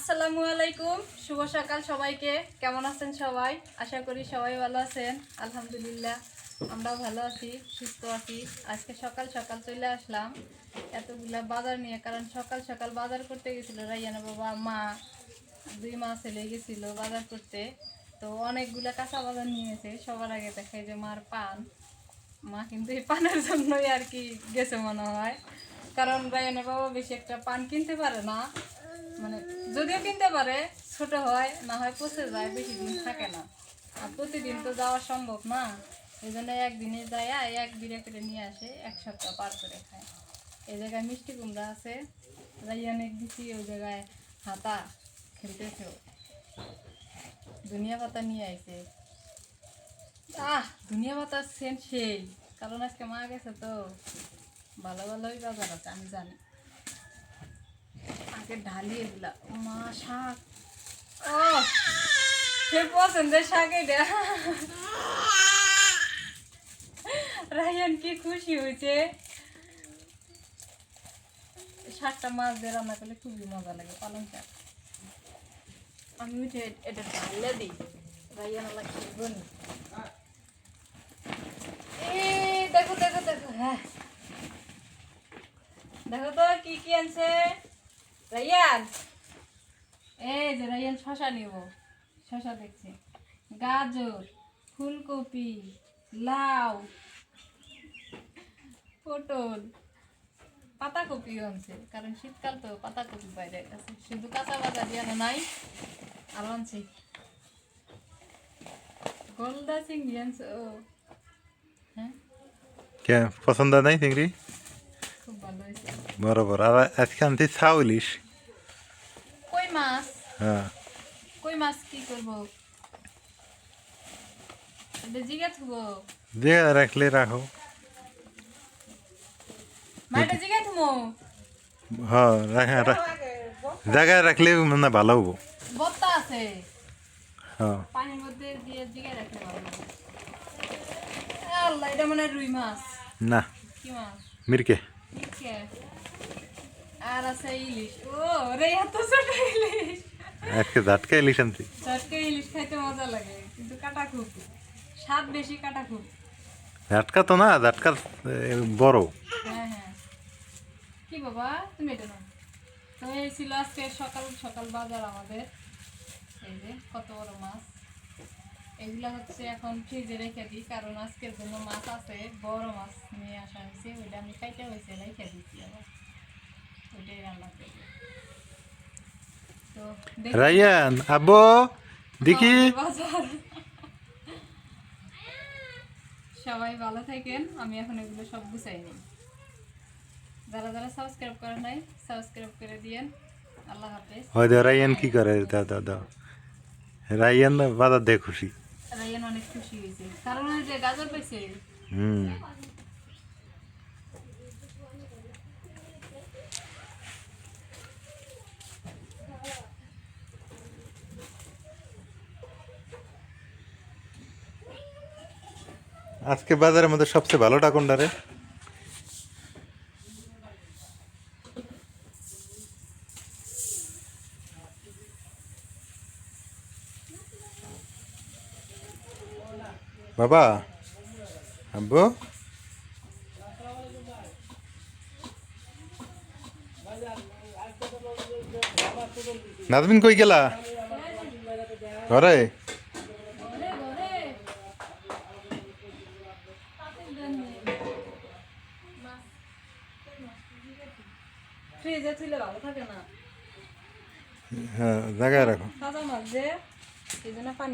আসসালামু আলাইকুম, শুভ সকাল সবাইকে। কেমন আছেন সবাই? আশা করি সবাই ভালো আছেন। আলহামদুলিল্লাহ আমরাও ভালো আছি, সুস্থ আছি। আজকে সকাল সকাল চলে আসলাম এতগুলা বাজার নিয়ে, কারণ সকাল সকাল বাজার করতে গেছিল রাইয়ানা বাবা, মা, দুই মা ছেলে গেছিল বাজার করতে। তো অনেকগুলা কাঁচা বাজার নিয়েছে। সবার আগে দেখাই যে মার পান। মা কিন্তু এই পানের জন্যই আর কি গেছে মনে হয়, কারণ রাইয়ানা বাবা বেশি একটা পান কিনতে পারে না। মানে যদিও কিনতে পারে, ছোট হয় না হয় পচে যায়, বেশি দিন থাকে না। আর প্রতিদিন তো যাওয়া সম্ভব না, এই জন্য একদিনে যায় এক বিড়ে করে নিয়ে আসে, এক সপ্তাহ পার করে খায়। এই জায়গায় মিষ্টি কুমড়া আছে, রাইয়ানের দিছি, ওই জায়গায় হাতা খেলতেছে। ধনিয়া পাতা নিয়ে আইছে। ধনিয়া পাতার সেন্ট সেই, কারণ আজকে মা গেছে তো ভালো ভালোই বাজার আছে আমি জানি। আগে ঢালি এগুলা, মা শাক, ও সে পছন্দের শাক এটা। রায়ান কি খুশি হয়েছে। শাকটা মাছ দিয়ে রান্না করলে খুবই মজা লাগে, পালং শাক। আমি উঠে এটা ঢালে দিই, রায়ান লাগবে। এই দেখো দেখো দেখো, হ্যাঁ দেখো তো কি কি আনছে রায়ান। এই যে রায়ান শশা নিব, শশা দেখছি, গাজর, ফুলকপি, লাউ, পটল, পাতাকপিও আনছে, কারণ শীতকাল তো পাতাকপি বাইরে আছে। শুধু কাঁচা বাজার দিয়ে নাই, আর আনছে গলদা চিংড়ি আনছে। ও হ্যাঁ, কে পছন্দ নাই চিংড়ি? খুব ভালো হয়েছে। বরাবর। আর আজকে আনতে ছাউ ইলিশ। কই মাছ, হ্যাঁ, কই মাছ কি করবো, এটা জিগা থুবো, যে রাখলে রাখো। মাটা জিগা থুমো। হ্যাঁ, জায়গায় রাখলে মানে ভালো হবো। বত্তা আছে, হ্যাঁ, পানির মধ্যে দিয়ে জিগা রাখলে ভালো লাগে। আল্লাহ, এটা মনে হয় রুই মাছ। না কি মাছ? মিরকে। ঠিক আর আছে ইলিশ। ও রে, এত ছোট ইলিশ। আজকে ঝাটকা ইলিশ আনছি। চটকে ইলিশ খাইতে মজা লাগে, কিন্তু কাটা খুব, স্বাদ বেশি, কাটা খুব। ঝাটকা তো না, ঝাটকা বড়। হ্যাঁ হ্যাঁ, কি বাবা তুমি এটা নাও। তো এই ছিল আজকে সকাল সকাল বাজার আমাদের। এই যে কত বড় মাছ, এগুলা হচ্ছে এখন ফ্রিজে রেখে দিই, কারণ আজকের জন্য মাছ আছে, বড় মাছ নিয়ে আসা হয়েছে, ওইটা আমি কাইটা হয়েছে রেখে দিচ্ছি, আবার ওইটাই রান্না করবো। তো দেখি রায়ান আব্বু দেখি। আমাদের বাজার। সবাই ভালো থাকেন, আমি এখন এগুলো সব গুছাই নিই। যারা যারা সাবস্ক্রাইব করে নাই, সাবস্ক্রাইব করে দিয়েন। আল্লাহ হাফেজ। হয় দে, রায়ান কি করে? দাদা রায়ান বাজার দিয়ে খুশি। রায়ান অনেক খুশি হয়েছে, কারণ ওই যে গাজর পেয়েছে। হুম, আজকে বাজারের মধ্যে সবচেয়ে ভালোটা কোনটা রে? বাবা আব্বু, নাজমিন কই গেলা? ঘরে? ফ্রিজে তুলে ভালো থাকে না, হ্যাঁ, জায়গায় রাখো। তাজা মাছ যে, এই জন্য পানি